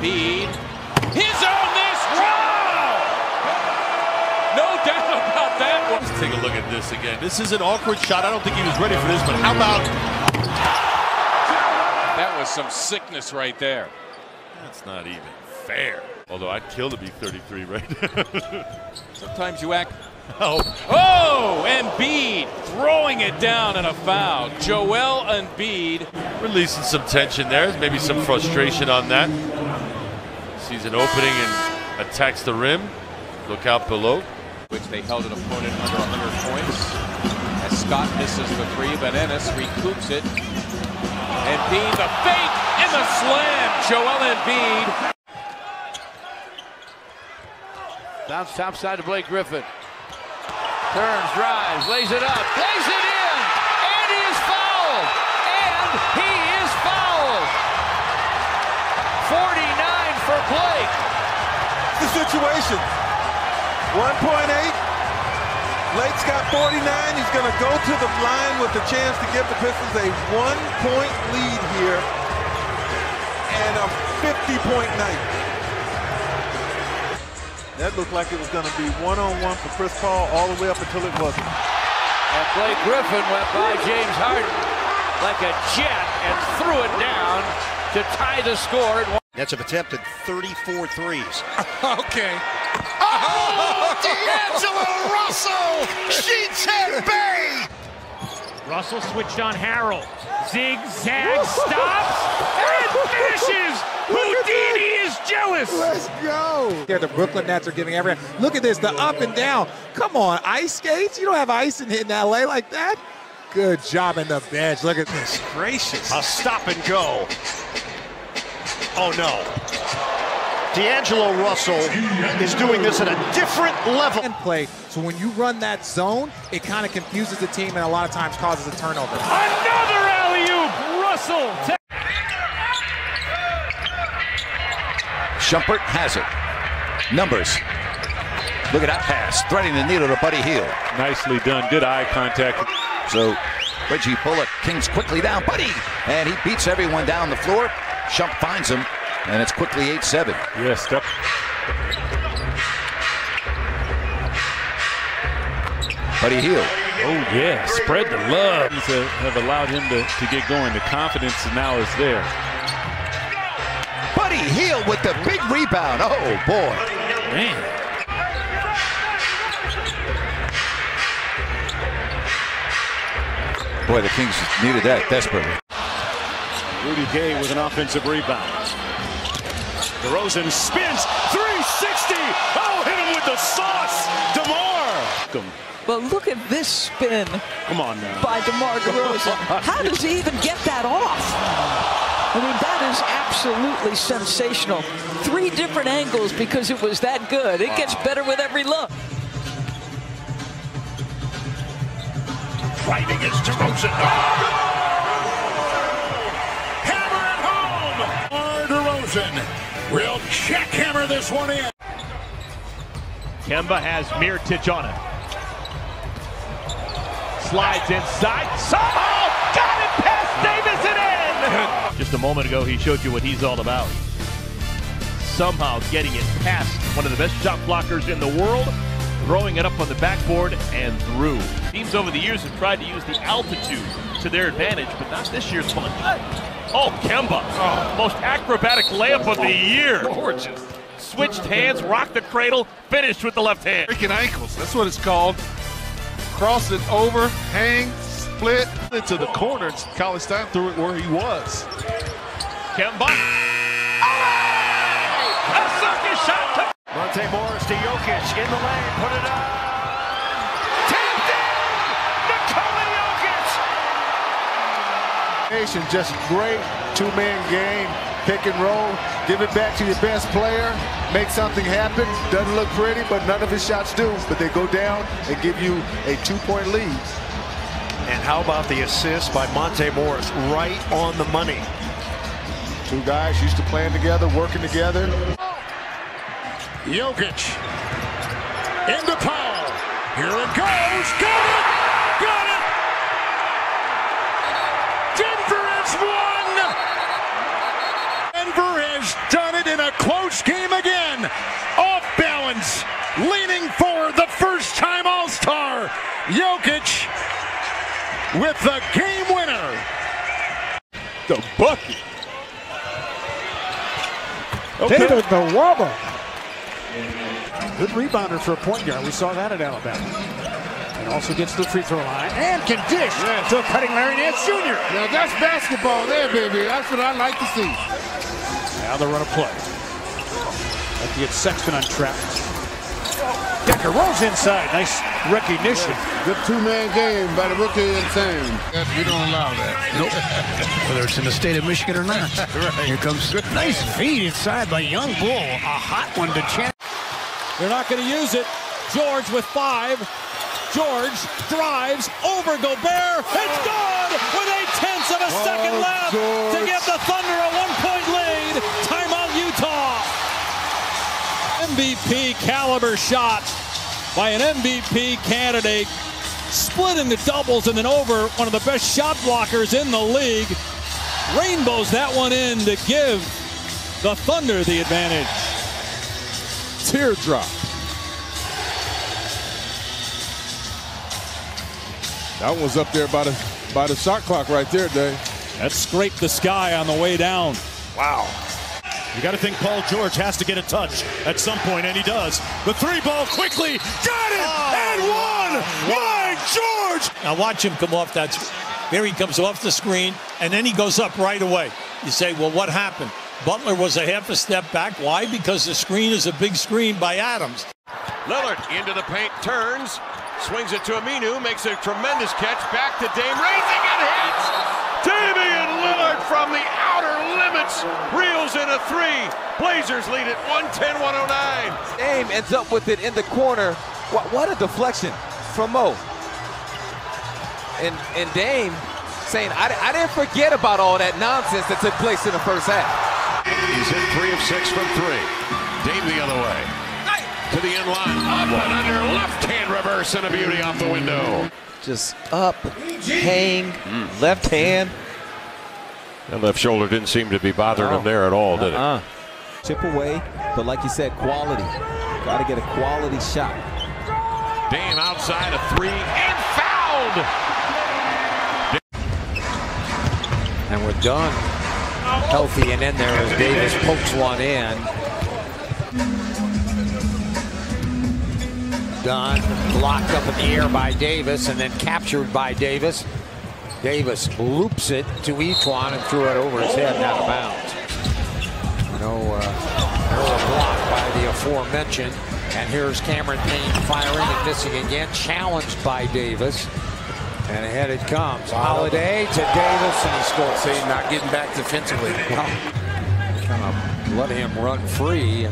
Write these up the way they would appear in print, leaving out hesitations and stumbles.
Embiid. His own this. Wow! No doubt about that one. Let's take a look at this again. This is an awkward shot. I don't think he was ready for this, but how about... That was some sickness right there. That's not even fair. Although I'd kill to be 33 right now. Sometimes you act... Oh. Oh, Embiid throwing it down and a foul. Joel Embiid. Releasing some tension there. Maybe some frustration on that. Sees an opening and attacks the rim. Look out below. Which they held an opponent under 100 points. As Scott misses the three, but Ennis recoups it. Embiid, the fake and the slam. Joel Embiid. Bounce top side to Blake Griffin. Turns, drives, lays it up, lays it in, and he is fouled. And he is fouled. 49 for Blake. The situation. 1.8. Blake's got 49. He's going to go to the line with the chance to give the Pistons a 1-point lead here and a 50-point night. That looked like it was going to be one-on-one for Chris Paul all the way up until it wasn't. And Blake Griffin went by James Harden like a jet and threw it down to tie the score. Nets have attempted 34 threes. Okay. Oh, D'Angelo Russell! Sheethead Bay! Russell switched on Harrell. Zigzag, stops, and finishes! Houdini is jealous! Let's go! The Brooklyn Nets are giving everything. Look at this, the up and down. Come on, ice skates? You don't have ice in LA like that? Good job in the bench. Look at this. Gracious. A stop and go. Oh, no. D'Angelo Russell is doing this at a different level. And play. So when you run that zone, it kind of confuses the team and a lot of times causes a turnover. Another alley-oop! Russell! Shumpert has it. Numbers. Look at that pass. Threading the needle to Buddy Hield. Nicely done. Good eye contact. So Reggie Bullock, Kings quickly down. Buddy! And he beats everyone down the floor. Shump finds him. And it's quickly 8-7. Yes, step. Buddy Hield. Oh, yeah. Spread the love. Have allowed him to get going. The confidence now is there. Buddy Hield with the big rebound. Oh, boy. Man. Boy, the Kings needed that desperately. Rudy Gay with an offensive rebound. DeRozan spins, 360! Oh, hit him with the sauce! DeMar! But look at this spin. Come on now. By DeMar DeRozan. How does he even get that off? I mean, that is absolutely sensational. 3 different angles because it was that good. It gets better with every look. Driving against DeRozan. Oh! Will jackhammer this one in. Kemba has Mirotic on it. Slides inside. Somehow got it past Davis and in. Just a moment ago, he showed you what he's all about. Somehow getting it past one of the best shot blockers in the world, throwing it up on the backboard and through. Teams over the years have tried to use the altitude to their advantage, but not this year's bunch. Oh, Kemba, most acrobatic layup of the year. Gorgeous. Switched hands, rocked the cradle, finished with the left hand. Freaking ankles, that's what it's called. Cross it over, hang, split into the corner. College Stein threw it where he was. Kemba. A circus shot. Monte Morris to Jokic in the lane, put it up. Just great two-man game, pick and roll, give it back to your best player, make something happen. Doesn't look pretty, but none of his shots do. But they go down and give you a 2-point lead. And how about the assist by Monte Morris, right on the money. 2 guys used to playing together, working together. Jokic into Powell. Here it goes. Got it! Got it! Denver has won! Denver has done it in a a close game again. Off balance, leaning forward, the first-time All-Star, Jokic with the game winner. The bucket. Okay. David Nwaba. Good rebounder for a point guard. We saw that at Alabama. And also gets to the free throw line. And can dish to a cutting Larry Nance Jr. Now that's basketball there, baby. That's what I like to see. Now the run of play. That gets Sexton untrapped. Decker rolls inside. Nice recognition. Good two-man game by the rookie insane. We don't allow that. Nope. Whether it's in the state of Michigan or not. Right. Here comes nice feed inside by Young Bull. A hot one to chance. They're not going to use it. George with 5. George drives over Gobert. It's good with 0.8 of a second left to give the Thunder a 1-point lead. Timeout, Utah. MVP caliber shot by an MVP candidate, splitting the doubles and then over one of the best shot blockers in the league. Rainbows that one in to give the Thunder the advantage. Teardrop. That one was up there by the shot clock right there, Dave. That scraped the sky on the way down. Wow. You got to think Paul George has to get a touch at some point, and he does. The 3-ball quickly, got it, and one! My George! Now watch him come off that. There he comes off the screen, and then he goes up right away. You say, well, what happened? Butler was a half a step back. Why? Because the screen is a big screen by Adams. Lillard into the paint, turns, swings it to Aminu, makes a tremendous catch, back to Dame, raising and hits! Damian Lillard from the outer limits, reels in a 3. Blazers lead it 110-109. Dame ends up with it in the corner. What a deflection from Mo. And Dame saying, I didn't forget about all that nonsense that took place in the first half. He's hit 3 of 6 from 3. Dame the other way. To the end line. Up and under. Left hand reverse and a beauty off the window. Just up, hang, left hand. That left shoulder didn't seem to be bothering him there at all, did it? Chip away, but like you said, quality. Got to get a quality shot. Dame outside a 3 and fouled. And we're done. Healthy and in there as Davis pokes one in. Dunn blocked up in the air by Davis and then captured by Davis. Davis loops it to Etuan and threw it over his head and out of bounds. There's a block by the aforementioned. And here's Cameron Payne firing and missing again. Challenged by Davis. And ahead it comes. Holiday to Davis, and he scores. See, not getting back defensively. Well, kind of let him run free.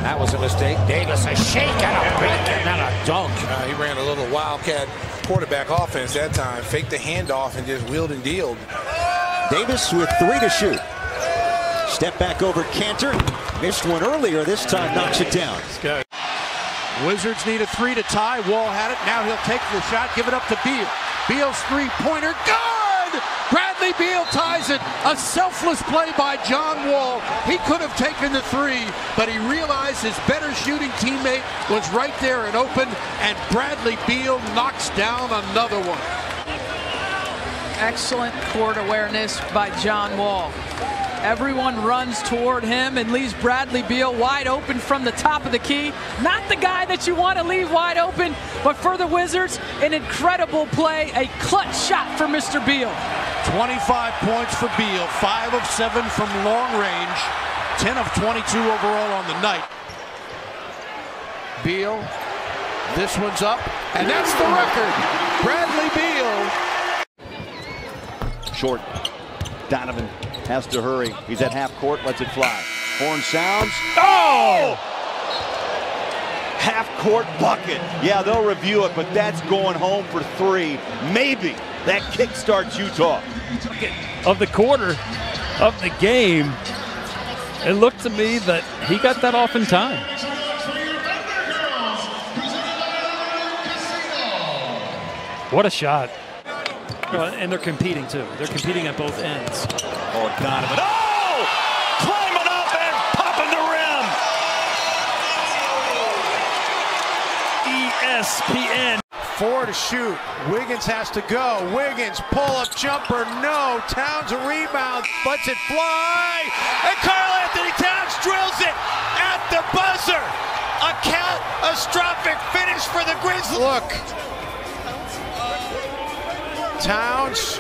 That was a mistake. Davis, a shake and a break and then a dunk. He ran a little Wildcat quarterback offense that time. Faked the handoff and just wheeled and dealed. Davis with 3 to shoot. Step back over Cantor. Missed one earlier. This time knocks it down. Wizards need a 3 to tie. Wall had it. Now he'll take the shot. Give it up to Beal. Beal's three-pointer. Good! Bradley Beal ties it. A selfless play by John Wall. He could have taken the 3, but he realized his better shooting teammate was right there and open, and Bradley Beal knocks down another one. Excellent court awareness by John Wall. Everyone runs toward him and leaves Bradley Beal wide open from the top of the key. Not the guy that you want to leave wide open, but for the Wizards, an incredible play, a clutch shot for Mr. Beal. 25 points for Beal, 5 of 7 from long range, 10 of 22 overall on the night. Beal, this one's up, and that's the record. Bradley Beal. Short. Donovan has to hurry. He's at half court, lets it fly. Horn sounds. Oh! Half court bucket. Yeah, they'll review it, but that's going home for 3. Maybe that kickstarts Utah. Of the quarter of the game, it looked to me that he got that off in time. What a shot. And they're competing too. They're competing at both ends. Oh, Donovan. Oh! Climbing up and ESPN. 4 to shoot. Wiggins has to go. Wiggins, pull-up jumper, no. Towns a rebound, lets it fly. And Karl-Anthony Towns drills it at the buzzer. A catastrophic finish for the Grizzlies. Look. Towns,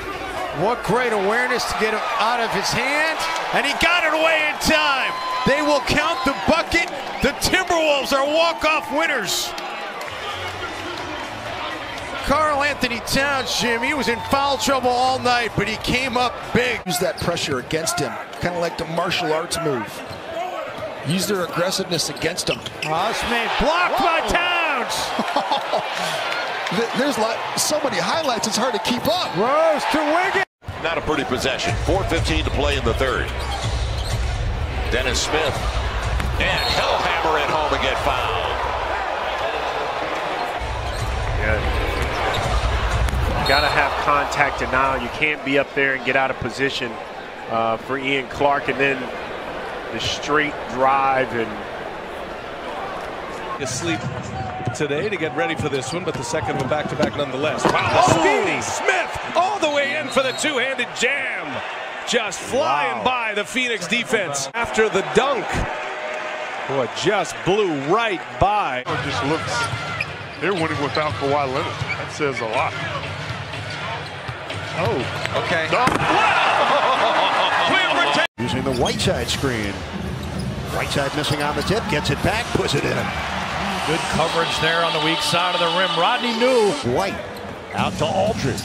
what great awareness to get it out of his hand. And he got it away in time. They will count the bucket. The Timberwolves are walk-off winners. Karl-Anthony Towns, Jim, he was in foul trouble all night, but he came up big. Use that pressure against him, kind of like the martial arts move. Use their aggressiveness against him. Osman blocked by Towns. There's so many highlights, it's hard to keep up. Rose to Wiggins. Not a pretty possession. 4:15 to play in the third. Dennis Smith. And he'll hammer it home and get fouled. Yeah. You got to have contact and now you can't be up there and get out of position for Ian Clark, and then the straight drive and asleep today to get ready for this one, but the second one back-to-back nonetheless. Wow, Speedy Smith all the way in for the two-handed jam. Just flying by the Phoenix defense after the dunk. Boy, just blew right by. It just looks, they're winning without Kawhi Leonard. That says a lot. Oh, okay. Using the Whiteside screen. Whiteside missing on the tip, gets it back, puts it in. Good coverage there on the weak side of the rim. Rodney New. White out to Aldridge.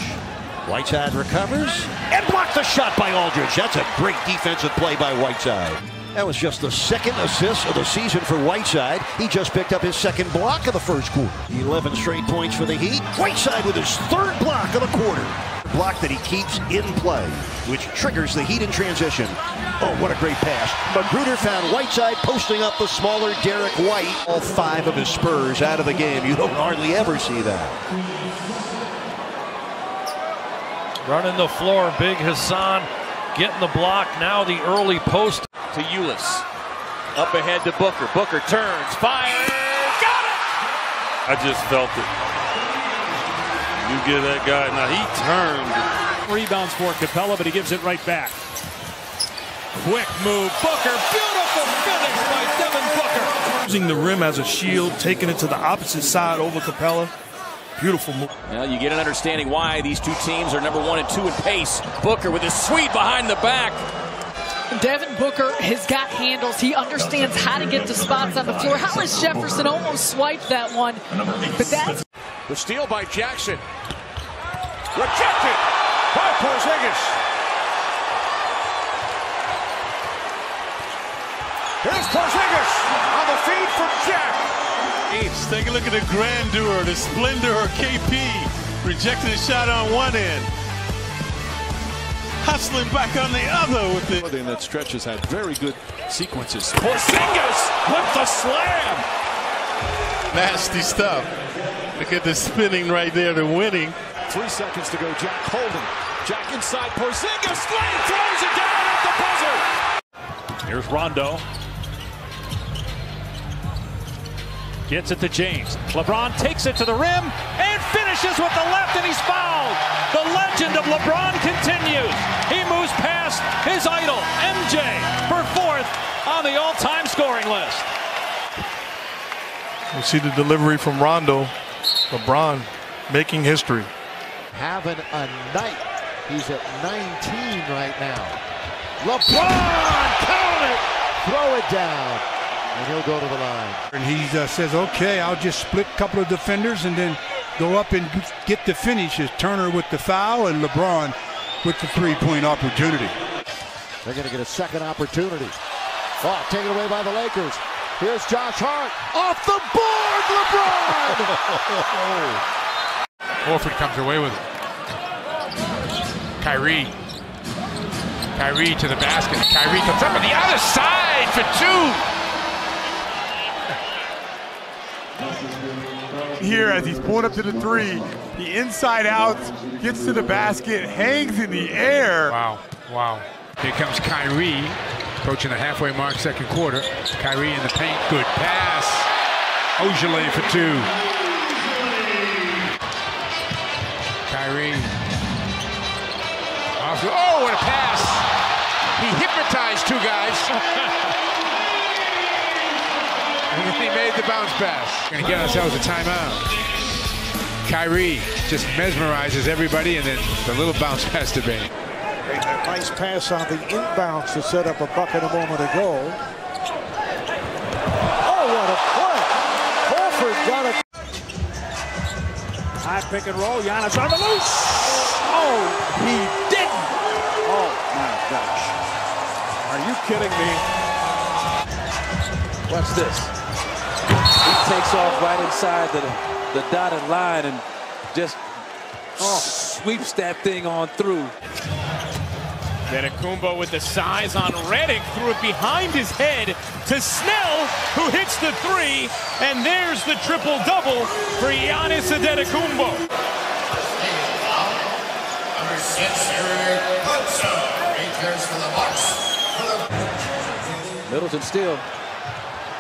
Whiteside recovers and blocks the shot by Aldridge. That's a great defensive play by Whiteside. That was just the second assist of the season for Whiteside. He just picked up his second block of the first quarter. 11 straight points for the Heat. Whiteside with his third block of the quarter. Block that he keeps in play, which triggers the Heat in transition. Oh, what a great pass. Magruder found Whiteside posting up the smaller Derek White. All 5 of his Spurs out of the game. You don't hardly ever see that. Running the floor, Big Hassan getting the block. Now the early post to Ulis. Up ahead to Booker. Booker turns, fires, got it! I just felt it. You give that guy, now he turned. Rebounds for Capella, but he gives it right back. Quick move, Booker, beautiful finish by Devin Booker. Using the rim as a shield, taking it to the opposite side over Capella. Beautiful move. Well, you get an understanding why these two teams are number 1 and 2 in pace. Booker with his sweep behind the back. Devin Booker has got handles. He understands how to get to spots on the floor. Hollis Jefferson almost swiped that one, but that's... The steal by Jackson. Rejected by Porzingis. Here's Porzingis on the feed from Jack. Take a look at the grandeur, the splendor of KP. Rejected a shot on one end. Hustling back on the other with it. And that stretch has had very good sequences. Porzingis with the slam. Nasty stuff. Look at the spinning right there, the winning. 3 seconds to go. Jack holding. Jack inside. Porzingis throws it down at the buzzer. Here's Rondo. Gets it to James. LeBron takes it to the rim and finishes with the left, and he's fouled. The legend of LeBron continues. He moves past his idol, MJ, for 4th on the all-time scoring list. You see the delivery from Rondo. LeBron making history. Having a night. He's at 19 right now. LeBron, count it! Throw it down. And he'll go to the line. And he says, okay, I'll just split a couple of defenders and then go up and get the finishes. Turner with the foul and LeBron with the three-point opportunity. They're going to get a second opportunity. Oh, taken away by the Lakers. Here's Josh Hart. Off the board, LeBron! Horford comes away with it. Kyrie to the basket. Kyrie comes up on the other side for 2. Here as he's pulling up to the 3, the inside out, gets to the basket, hangs in the air. Wow. Here comes Kyrie, approaching the halfway mark, second quarter. Kyrie in the paint, good pass. Ojale for 2. Kyrie. Oh, what a pass. He hypnotized two guys. And then he made the bounce pass. Gonna get ourselves a timeout. Kyrie just mesmerizes everybody, and then the little bounce pass to Bane. A nice pass on the inbounds to set up a bucket a moment ago. Oh, what a play! Horford got it. High pick and roll. Giannis on the loose. Oh, he didn't. Oh my gosh! Are you kidding me? Watch this. He takes off right inside the dotted line and just sweeps that thing on through. Antetokounmpo with the size on Redick, threw it behind his head to Snell, who hits the three, and there's the triple-double for Giannis Antetokounmpo. Middleton still.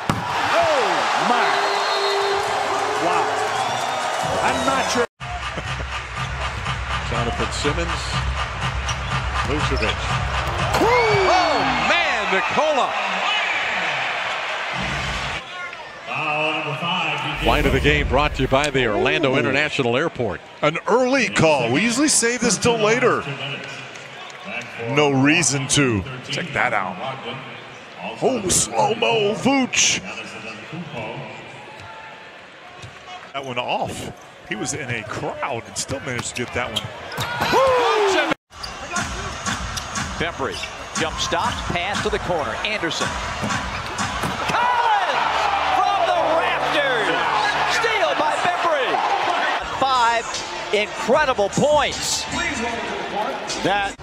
Oh my! Wow! I'm not sure. Jonathan Simmons. Vucevic. Oh, man, Nikola. Line of the game brought to you by the Orlando International Airport. An early call. We usually save this till later. No reason to. Check that out. Oh, slow-mo Vooch. That one off. He was in a crowd and still managed to get that one. Bembry, jump stop, pass to the corner. Anderson. Collins from the rafters. Steal by Bembry. 5 incredible points. That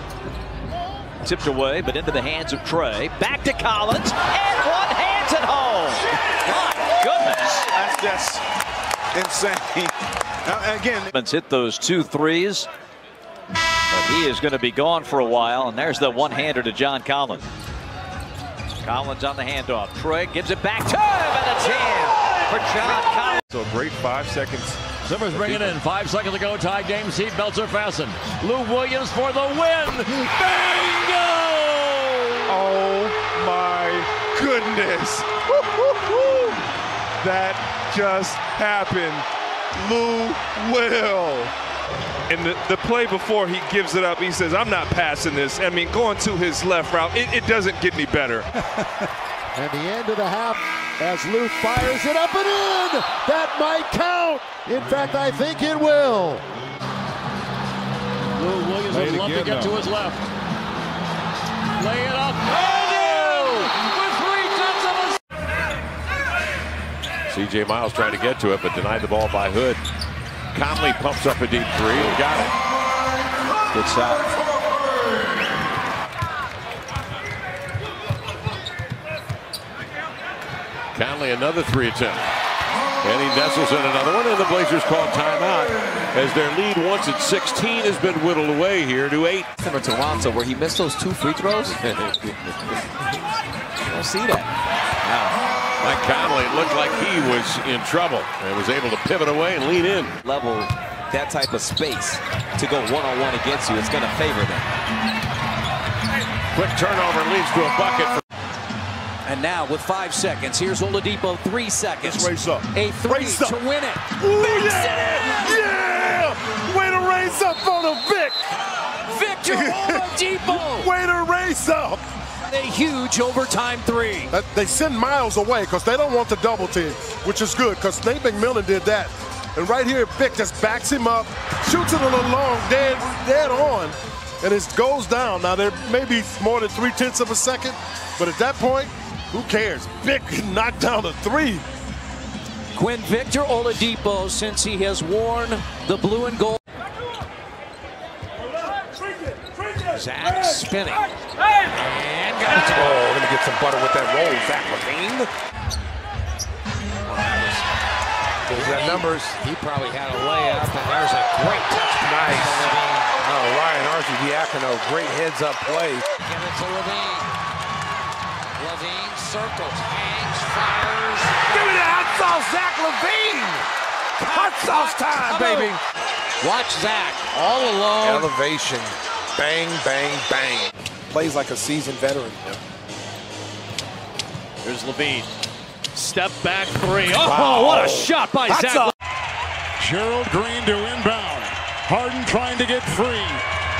tipped away, but into the hands of Trey. Back to Collins, and one hands it home. My goodness. That's insane. Again, Hit those 2 threes. But he is going to be gone for a while, and there's the one-hander to John Collins. Collins on the handoff. Trey gives it back to him, and it's in for John Collins. So great 5 seconds. Simmons bringing in 5 seconds to go. Tie game. Seatbelts are fastened. Lou Williams for the win. Bingo! Oh my goodness. That just happened. Lou Will. And the play before he gives it up, he says, I'm not passing this. I mean, going to his left route, it doesn't get any better. And the end of the half as Lou fires it up and in. That might count. In fact, I think it will. Lou Williams would love to get to his left. Lay it up. With 3 tenths of a... C.J. Miles trying to get to it, but denied the ball by Hood. Conley pumps up a deep 3 and got it. Good shot. Conley another 3 attempt. And he nestles in another one, and the Blazers call timeout as their lead once at 16 has been whittled away here to 8. Similar to Toronto, where he missed those 2 free throws. You don't see that. Mike Conley, it looked like he was in trouble and was able to pivot away and lean in. Level, that type of space to go one-on-one against you, it's going to favor them. Quick turnover leads to a bucket. And now with 5 seconds, here's Oladipo, 3 seconds. Let's race up. A 3 to win it. Ooh, yeah! Way to race up on a Vic! Victor Oladipo! Way to race up! A huge overtime 3. They send Miles away because they don't want the double team, which is good because Nate McMillan did that. And right here, Vic just backs him up, shoots it a little long, dead on, and it goes down. Now, there may be more than 3/10 of a second, but at that point, who cares? Vic knocked down a 3. Quinn Victor Oladipo, since he has worn the blue and gold. Zach spinning. And got it. Oh, gonna get some butter with that roll, Zach LaVine. Those got numbers. He probably had a layup, and there's a great touch. Nice. Oh, Ryan Arcidiacono, great heads-up play. Give it to LaVine. LaVine circles, hangs, fires. Give me the hot sauce, Zach LaVine. Hot sauce time, baby. Watch Zach all alone. Elevation. Bang, bang, bang. Plays like a seasoned veteran. Here's Levine. Step back three. Oh, wow. What a shot by Zach. Gerald Green to inbound. Harden trying to get free.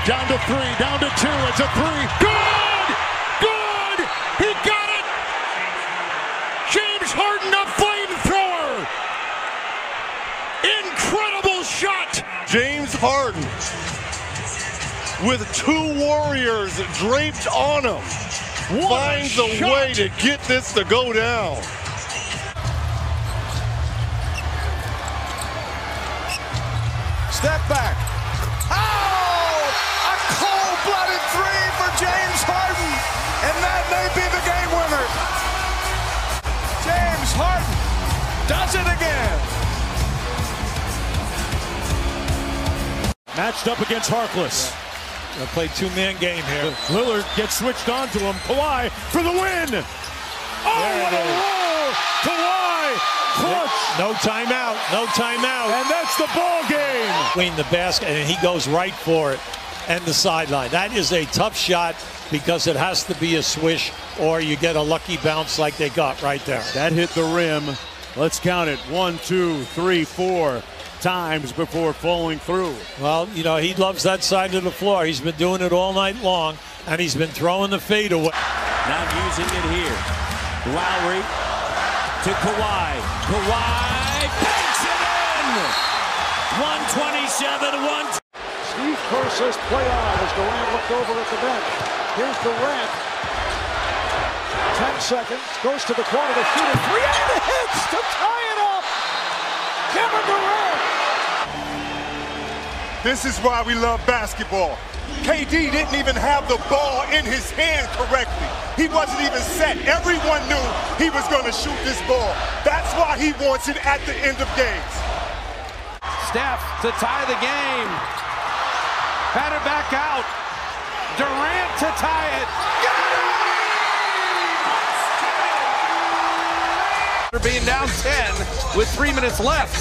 Down to 3, down to 2. It's a 3. Good! Good! He got it! James Harden, a flamethrower! Incredible shot! James Harden with 2 Warriors draped on him. Finds a way to get this to go down. Step back. Oh! A cold-blooded 3 for James Harden. And that may be the game winner. James Harden does it again. Matched up against Harkless. Gonna play 2-man game here. Lillard gets switched on to him. Kawhi for the win. Oh, what a roll! Kawhi! Clutch! No timeout. No timeout. And that's the ball game. Between the basket, and he goes right for it. And the sideline. That is a tough shot because it has to be a swish or you get a lucky bounce like they got right there. That hit the rim. Let's count it. 1, 2, 3, 4 times before falling through. Well, you know, he loves that side of the floor. He's been doing it all night long, and he's been throwing the fade away. Not using it here. Lowry to Kawhi. Kawhi banks it in! 127-1. Steve Kerr says play on as Durant looked over at the bench. Here's Durant. 10 seconds. Goes to the corner to shoot a 3 and it hits to tie it up. Kevin Durant. This is why we love basketball. KD didn't even have the ball in his hand correctly. He wasn't even set. Everyone knew he was going to shoot this ball. That's why he wants it at the end of games. Steph to tie the game. Had it back out. Durant to tie it. Got it! Being down 10 with 3 minutes left.